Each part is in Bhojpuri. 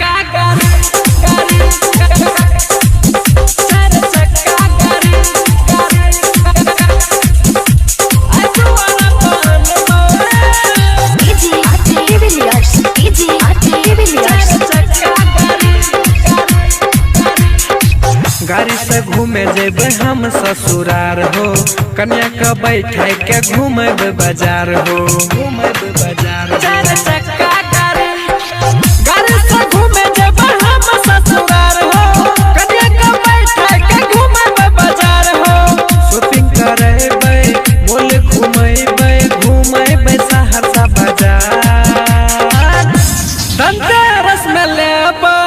चक्का गाड़ी चार चक्का गाड़ी गाड़ी से घूमे जेबे हम ससुरार हो, कन्या का बैठे के घूमेब बाजार हो। चार चक्का गाड़ी गाड़ी से घूमे जेबे हम ससुरार हो, कन्या का बैठे के घूमेब बाजार हो। शॉपिंग करेबे मोल घूमेबे सहरसा बाजार। धनतेरस में लेबे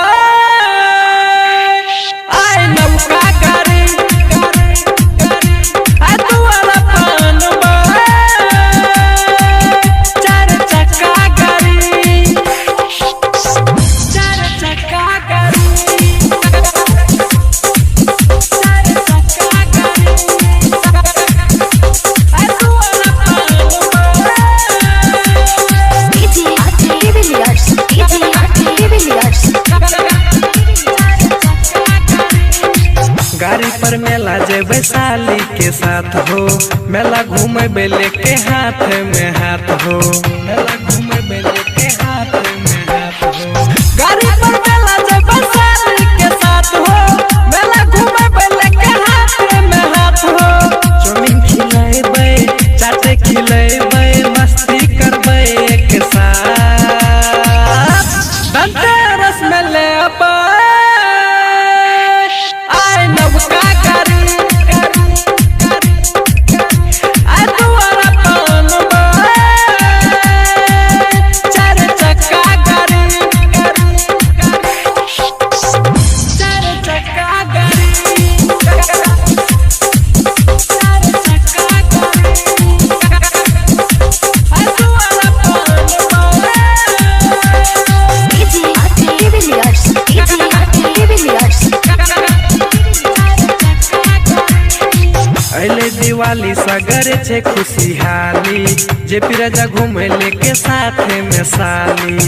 गाड़ी पर मेला जेबे साली के साथ हो, मेला घूमेबे लेके हाथ में हाथ हो। मेला घूमेबे लेके हाथ में हाथ हो। गाड़ी पर मेला जेबे साली के साथ हो, मेला घूमेबे लेके हाथ में हाथ हो। चौमिन खिलाएबे चाटे खिलाएबे मस्ती करबे एक साथ। धनतेरस में लेबे अले दिवाली सगर छे खुशहाली, जे पिरजा घूमे लेके साथ में साली।